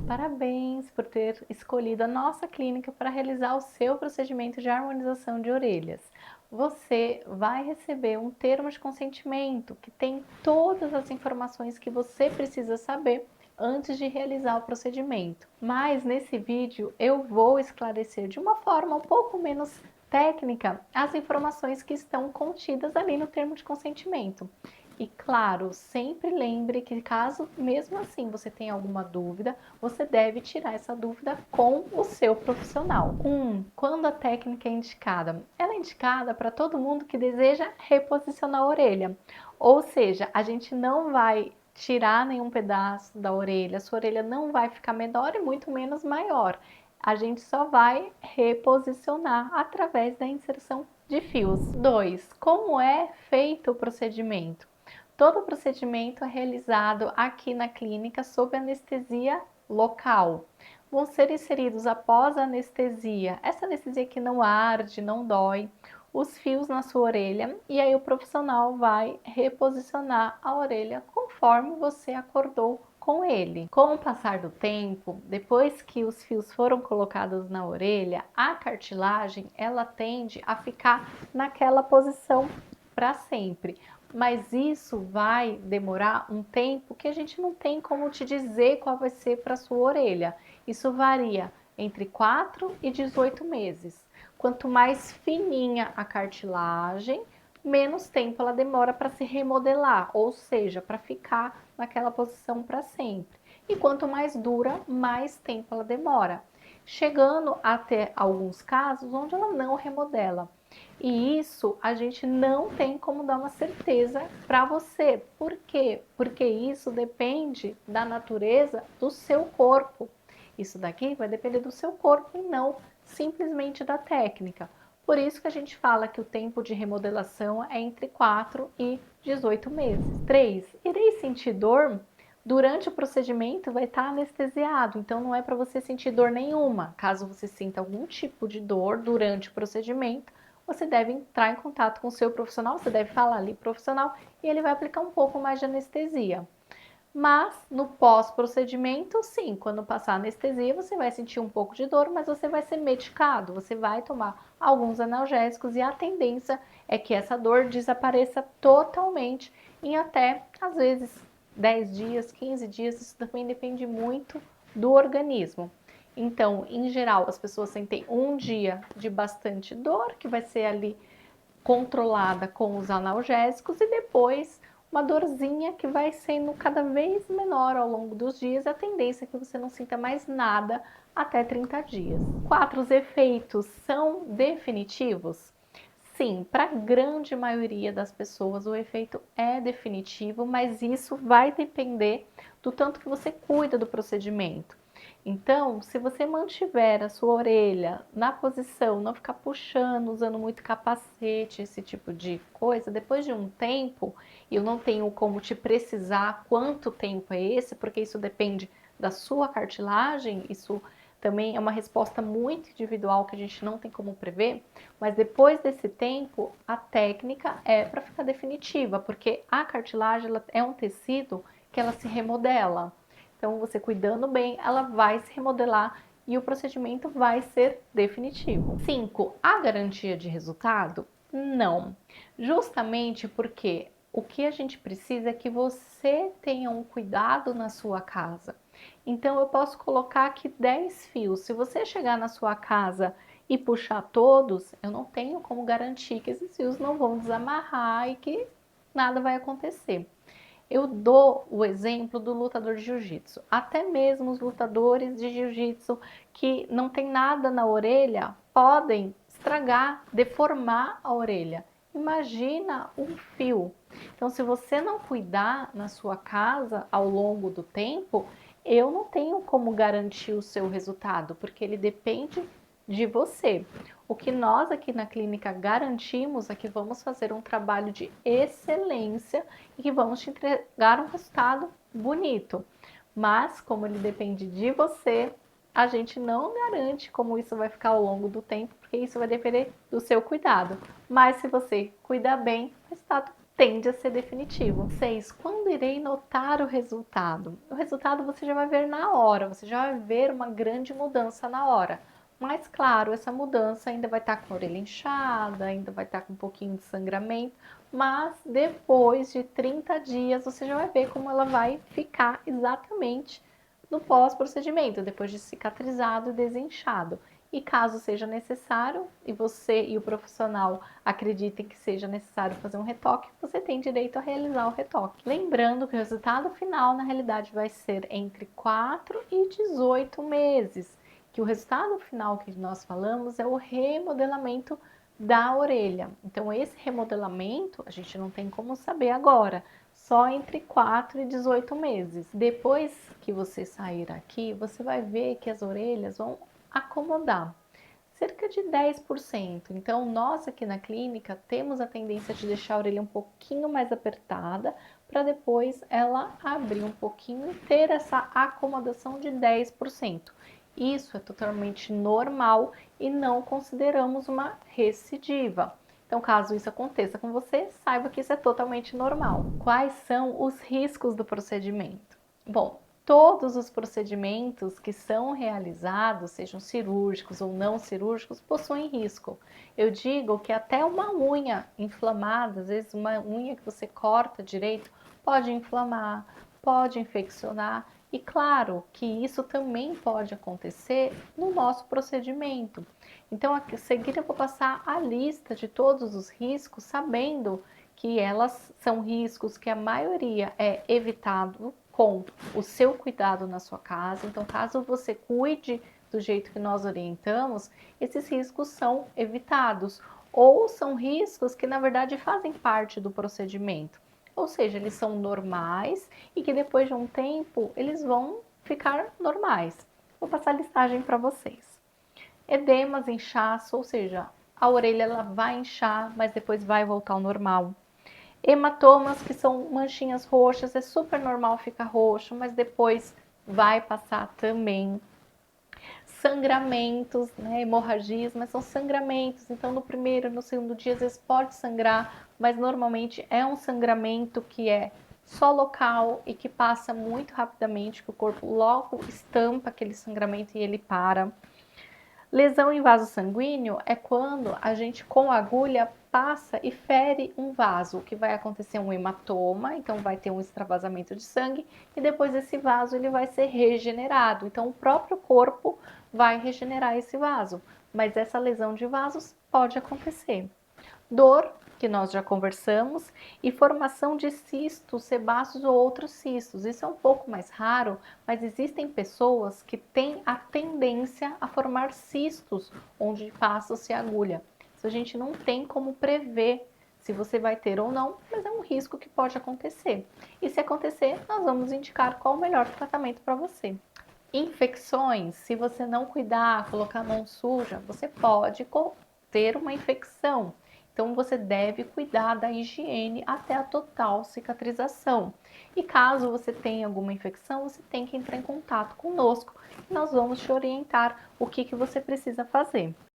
Parabéns por ter escolhido a nossa clínica para realizar o seu procedimento de harmonização de orelhas. Você vai receber um termo de consentimento que tem todas as informações que você precisa saber antes de realizar o procedimento. Mas nesse vídeo eu vou esclarecer de uma forma um pouco menos técnica as informações que estão contidas ali no termo de consentimento. E claro, sempre lembre que caso mesmo assim você tenha alguma dúvida, você deve tirar essa dúvida com o seu profissional. Quando a técnica é indicada? Ela é indicada para todo mundo que deseja reposicionar a orelha. Ou seja, a gente não vai tirar nenhum pedaço da orelha, a sua orelha não vai ficar menor e muito menos maior. A gente só vai reposicionar através da inserção de fios. 2. Como é feito o procedimento? Todo o procedimento é realizado aqui na clínica sob anestesia local. Vão ser inseridos após a anestesia, essa anestesia que não arde, não dói, os fios na sua orelha e aí o profissional vai reposicionar a orelha conforme você acordou com ele. Com o passar do tempo, depois que os fios foram colocados na orelha, a cartilagem ela tende a ficar naquela posição para sempre. Mas isso vai demorar um tempo que a gente não tem como te dizer qual vai ser para a sua orelha. Isso varia entre 4 e 18 meses. Quanto mais fininha a cartilagem, menos tempo ela demora para se remodelar, ou seja, para ficar naquela posição para sempre. E quanto mais dura, mais tempo ela demora, chegando até alguns casos onde ela não remodela. E isso a gente não tem como dar uma certeza para você. Por quê? Porque isso depende da natureza do seu corpo. Isso daqui vai depender do seu corpo e não simplesmente da técnica. Por isso que a gente fala que o tempo de remodelação é entre 4 e 18 meses. 3. Irei sentir dor? Durante o procedimento vai estar anestesiado, então não é para você sentir dor nenhuma. Caso você sinta algum tipo de dor durante o procedimento, você deve entrar em contato com o seu profissional, você deve falar ali profissional e ele vai aplicar um pouco mais de anestesia. Mas no pós-procedimento, sim, quando passar a anestesia, você vai sentir um pouco de dor, mas você vai ser medicado, você vai tomar alguns analgésicos e a tendência é que essa dor desapareça totalmente em até, às vezes, 10 dias, 15 dias, isso também depende muito do organismo. Então, em geral, as pessoas sentem um dia de bastante dor, que vai ser ali controlada com os analgésicos, e depois uma dorzinha que vai sendo cada vez menor ao longo dos dias, a tendência é que você não sinta mais nada até 30 dias. 4. Os efeitos são definitivos? Sim, para a grande maioria das pessoas o efeito é definitivo, mas isso vai depender do tanto que você cuida do procedimento. Então, se você mantiver a sua orelha na posição, não ficar puxando, usando muito capacete, esse tipo de coisa, depois de um tempo, e eu não tenho como te precisar quanto tempo é esse, porque isso depende da sua cartilagem, isso também é uma resposta muito individual que a gente não tem como prever, mas depois desse tempo, a técnica é para ficar definitiva, porque a cartilagem ela é um tecido que ela se remodela. Então, você cuidando bem, ela vai se remodelar e o procedimento vai ser definitivo. 5. A garantia de resultado? Não. Justamente porque o que a gente precisa é que você tenha um cuidado na sua casa. Então, eu posso colocar aqui 10 fios. Se você chegar na sua casa e puxar todos, eu não tenho como garantir que esses fios não vão desamarrar e que nada vai acontecer. Eu dou o exemplo do lutador de jiu-jitsu. Até mesmo os lutadores de jiu-jitsu que não tem nada na orelha podem estragar, deformar a orelha. Imagina um fio. Então, se você não cuidar na sua casa ao longo do tempo, eu não tenho como garantir o seu resultado, porque ele depende de você. O que nós aqui na clínica garantimos é que vamos fazer um trabalho de excelência e que vamos te entregar um resultado bonito. Mas, como ele depende de você, a gente não garante como isso vai ficar ao longo do tempo, porque isso vai depender do seu cuidado. Mas se você cuidar bem, o resultado tende a ser definitivo. 6. Quando irei notar o resultado? O resultado você já vai ver na hora, você já vai ver uma grande mudança na hora. Mas claro, essa mudança ainda vai estar com a orelha inchada, ainda vai estar com um pouquinho de sangramento, mas depois de 30 dias você já vai ver como ela vai ficar exatamente no pós-procedimento, depois de cicatrizado e desinchado. E caso seja necessário, e você e o profissional acreditem que seja necessário fazer um retoque, você tem direito a realizar o retoque. Lembrando que o resultado final, na realidade, vai ser entre 4 e 18 meses, que o resultado final que nós falamos é o remodelamento da orelha. Então, esse remodelamento a gente não tem como saber agora, só entre 4 e 18 meses. Depois que você sair aqui, você vai ver que as orelhas vão acomodar cerca de 10%. Então, nós aqui na clínica temos a tendência de deixar a orelha um pouquinho mais apertada para depois ela abrir um pouquinho e ter essa acomodação de 10%. Isso é totalmente normal e não consideramos uma recidiva. Então, caso isso aconteça com você, saiba que isso é totalmente normal. Quais são os riscos do procedimento? Bom, todos os procedimentos que são realizados, sejam cirúrgicos ou não cirúrgicos, possuem risco. Eu digo que até uma unha inflamada, às vezes uma unha que você corta direito, pode inflamar, pode infeccionar. E claro que isso também pode acontecer no nosso procedimento. Então, a seguir eu vou passar a lista de todos os riscos, sabendo que elas são riscos que a maioria é evitado com o seu cuidado na sua casa. Então, caso você cuide do jeito que nós orientamos, esses riscos são evitados. Ou são riscos que, na verdade, fazem parte do procedimento. Ou seja, eles são normais e que depois de um tempo eles vão ficar normais. Vou passar a listagem para vocês. Edemas, inchaço, ou seja, a orelha ela vai inchar, mas depois vai voltar ao normal. Hematomas, que são manchinhas roxas, é super normal ficar roxo, mas depois vai passar também. Sangramentos, né, hemorragias, mas são sangramentos, então no primeiro, no segundo dia às vezes pode sangrar, mas normalmente é um sangramento que é só local e que passa muito rapidamente, que o corpo logo estampa aquele sangramento e ele para. Lesão em vaso sanguíneo é quando a gente com a agulha passa e fere um vaso, que vai acontecer um hematoma, então vai ter um extravasamento de sangue e depois esse vaso ele vai ser regenerado. Então o próprio corpo vai regenerar esse vaso, mas essa lesão de vasos pode acontecer. Dor, que nós já conversamos, e formação de cistos, sebáceos ou outros cistos. Isso é um pouco mais raro, mas existem pessoas que têm a tendência a formar cistos onde passa-se a agulha. Isso a gente não tem como prever se você vai ter ou não, mas é um risco que pode acontecer. E se acontecer, nós vamos indicar qual o melhor tratamento para você. Infecções, se você não cuidar, colocar a mão suja, você pode ter uma infecção. Então, você deve cuidar da higiene até a total cicatrização. E caso você tenha alguma infecção, você tem que entrar em contato conosco e nós vamos te orientar o que você precisa fazer.